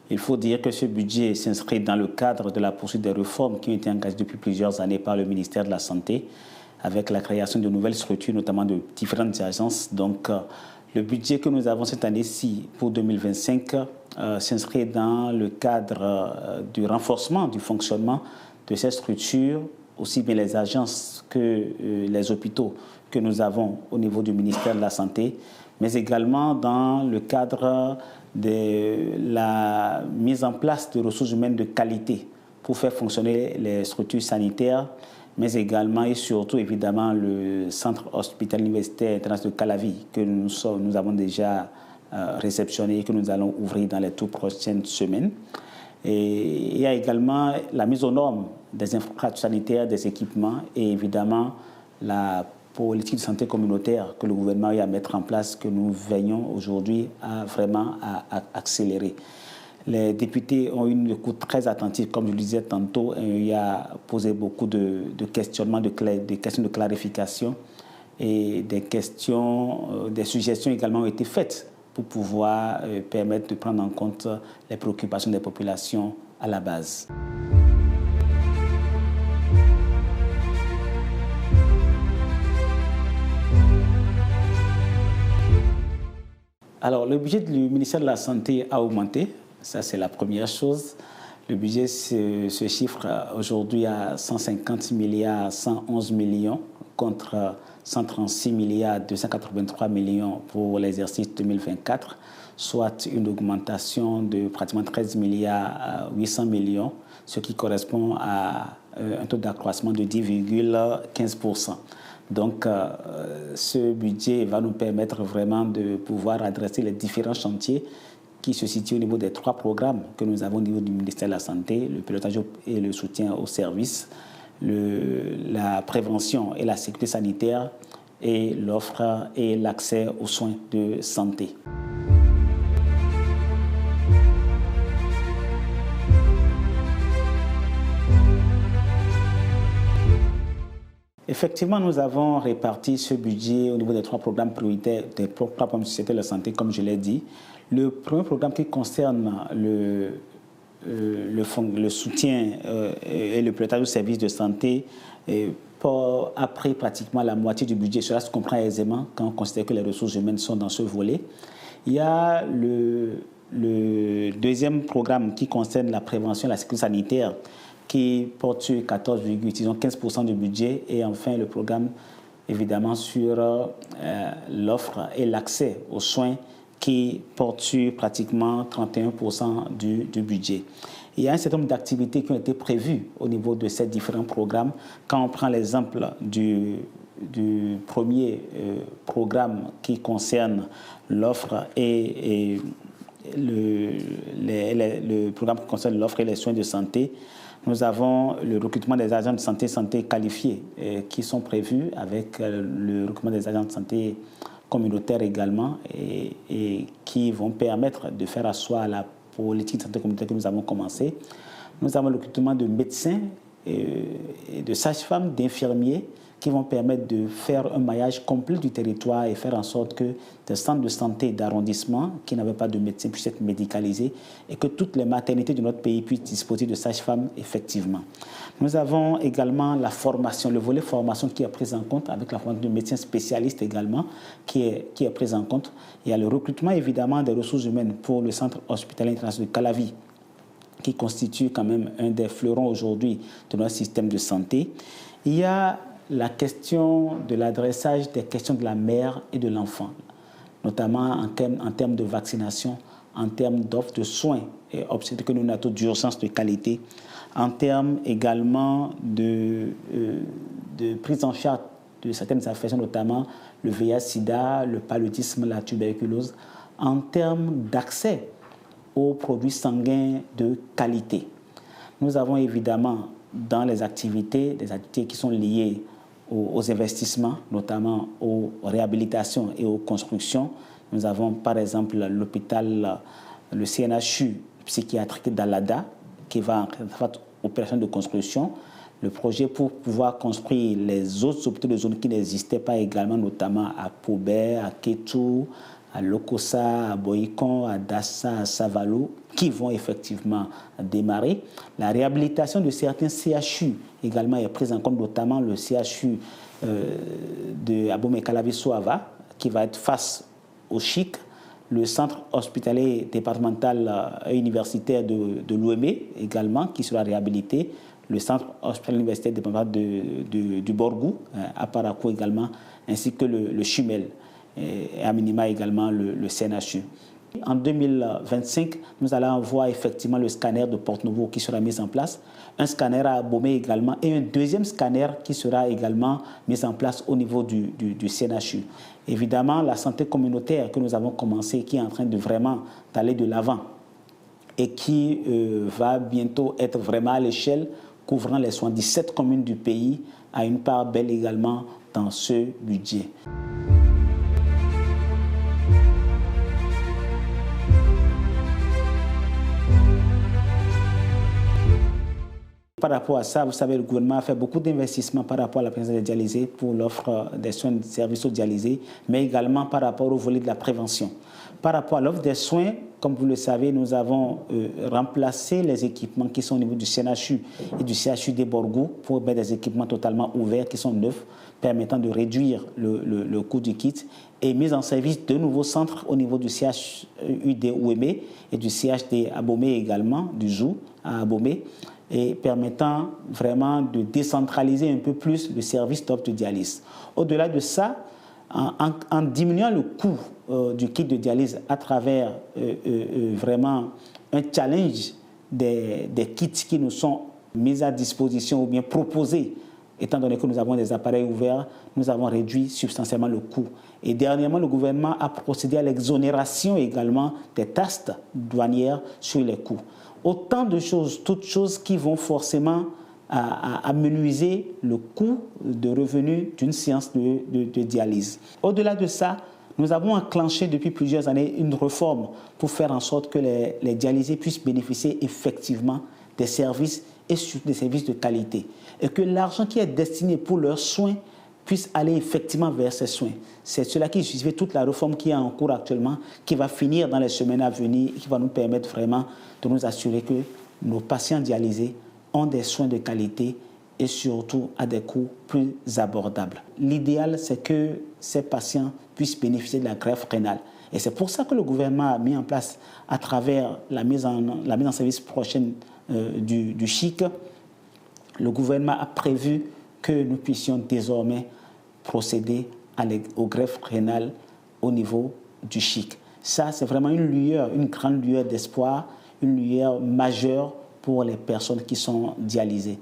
Il faut dire que ce budget s'inscrit dans le cadre de la poursuite des réformes qui ont été engagées depuis plusieurs années par le ministère de la Santé, avec la création de nouvelles structures, notamment de différentes agences. Donc, le budget que nous avons cette année-ci pour 2025 s'inscrit dans le cadre du renforcement du fonctionnement de ces structures, aussi bien les agences que les hôpitaux que nous avons au niveau du ministère de la Santé, mais également dans le cadre de la mise en place de ressources humaines de qualité pour faire fonctionner les structures sanitaires, mais également et surtout évidemment le centre hospitalier universitaire international de Calavi que nous avons déjà réceptionné et que nous allons ouvrir dans les toutes prochaines semaines. Et il y a également la mise aux normes des infrastructures sanitaires, des équipements et évidemment la politique de santé communautaire que le gouvernement a eu à mettre en place, que nous veillons aujourd'hui à vraiment accélérer. Les députés ont eu une écoute très attentive, comme je le disais tantôt, et il y a posé beaucoup de questionnements, des questions de clarification et des suggestions également ont été faites pour pouvoir permettre de prendre en compte les préoccupations des populations à la base. Alors, le budget du ministère de la Santé a augmenté, ça c'est la première chose. Le budget se chiffre aujourd'hui à 150 milliards 111 millions contre 136 milliards 283 millions pour l'exercice 2024, soit une augmentation de pratiquement 13 milliards 800 millions, ce qui correspond à un taux d'accroissement de 10,15%. Donc, ce budget va nous permettre vraiment de pouvoir adresser les différents chantiers qui se situent au niveau des 3 programmes que nous avons au niveau du ministère de la Santé, le pilotage et le soutien aux services, la prévention et la sécurité sanitaire et l'offre et l'accès aux soins de santé. Effectivement, nous avons réparti ce budget au niveau des 3 programmes prioritaires, des 3 programmes de société de la santé, comme je l'ai dit. Le premier programme qui concerne le soutien et le pilotage du service de santé a pris pratiquement la moitié du budget. Cela se comprend aisément quand on considère que les ressources humaines sont dans ce volet. Il y a le deuxième programme qui concerne la prévention et la sécurité sanitaire, qui porte sur 14,15% du budget, et enfin le programme évidemment sur l'offre et l'accès aux soins qui porte sur pratiquement 31% du budget. Il y a un certain nombre d'activités qui ont été prévues au niveau de ces différents programmes. Quand on prend l'exemple du premier programme qui concerne l'offre et le programme qui concerne l'offre et les soins de santé, nous avons le recrutement des agents de santé qualifiés qui sont prévus avec le recrutement des agents de santé communautaires également et qui vont permettre de faire asseoir la politique de santé communautaire que nous avons commencé. Nous avons le recrutement de médecins, et de sages-femmes, d'infirmiers qui vont permettre de faire un maillage complet du territoire et faire en sorte que des centres de santé d'arrondissement qui n'avaient pas de médecins puissent être médicalisés et que toutes les maternités de notre pays puissent disposer de sages-femmes effectivement. Nous avons également la formation, le volet formation qui est pris en compte avec la formation de médecins spécialistes également qui est pris en compte. Il y a le recrutement évidemment des ressources humaines pour le centre hospitalier international de Calavi qui constitue quand même un des fleurons aujourd'hui de notre système de santé. Il y a la question de l'adressage des questions de la mère et de l'enfant, notamment en termes de vaccination, en termes d'offres de soins et obstétricaux néonataux d'urgence de qualité, en termes également de prise en charge de certaines affections, notamment le VIH-Sida, le paludisme, la tuberculose, en termes d'accès aux produits sanguins de qualité. Nous avons évidemment dans les activités, des activités qui sont liées aux investissements, notamment aux réhabilitations et aux constructions. Nous avons par exemple l'hôpital, le CNHU psychiatrique d'Alada, qui va en opération de construction. Le projet pour pouvoir construire les autres hôpitaux de zone qui n'existaient pas également, notamment à Paubert, à Kétou, à Lokossa, à Boïkon, à Dassa, à Savalou, qui vont effectivement démarrer. La réhabilitation de certains CHU également est prise en compte, notamment le CHU de Abomey-Calavi-Souava, qui va être face au Chic, le centre hospitalier départemental universitaire de l'Ouémé également, qui sera réhabilité, le centre hospitalier universitaire départemental du Borgou, à Parakou également, ainsi que le Chumel, et à minima également le CNHU. En 2025, nous allons voir effectivement le scanner de Porte-Nouveau qui sera mis en place, un scanner à Abomey également et un deuxième scanner qui sera également mis en place au niveau du CNHU. Évidemment, la santé communautaire que nous avons commencé, qui est en train de vraiment d'aller de l'avant et qui va bientôt être vraiment à l'échelle, couvrant les 77 communes du pays, a une part belle également dans ce budget. Par rapport à ça, vous savez, le gouvernement a fait beaucoup d'investissements par rapport à la présence des dialysés pour l'offre des soins de services aux dialysés, mais également par rapport au volet de la prévention. Par rapport à l'offre des soins, comme vous le savez, nous avons remplacé les équipements qui sont au niveau du CNHU et du CHU des Borgou pour mettre des équipements totalement ouverts qui sont neufs, permettant de réduire le coût du kit et mise en service de nouveaux centres au niveau du CHU des Ouémé et du CHD Abomey également, du ZOU à Abomey, et permettant vraiment de décentraliser un peu plus le service d'offre de dialyse. Au-delà de ça, en diminuant le coût du kit de dialyse à travers vraiment un challenge des kits qui nous sont mis à disposition ou bien proposés, étant donné que nous avons des appareils ouverts, nous avons réduit substantiellement le coût. Et dernièrement, le gouvernement a procédé à l'exonération également des taxes douanières sur les coûts. Autant de choses, toutes choses qui vont forcément amenuiser le coût de revenu d'une séance de dialyse. Au-delà de ça, nous avons enclenché depuis plusieurs années une réforme pour faire en sorte que les dialysés puissent bénéficier effectivement des services et surtout des services de qualité. Et que l'argent qui est destiné pour leurs soins puisse aller effectivement vers ces soins. C'est cela qui justifie toute la réforme qui est en cours actuellement, qui va finir dans les semaines à venir et qui va nous permettre vraiment de nous assurer que nos patients dialysés ont des soins de qualité et surtout à des coûts plus abordables. L'idéal, c'est que ces patients puissent bénéficier de la greffe rénale. Et c'est pour ça que le gouvernement a mis en place, à travers la mise en service prochaine du CHIC, le gouvernement a prévu que nous puissions désormais procéder aux greffes rénales au niveau du CHIC. Ça, c'est vraiment une lueur, une grande lueur d'espoir, une lueur majeure pour les personnes qui sont dialysées.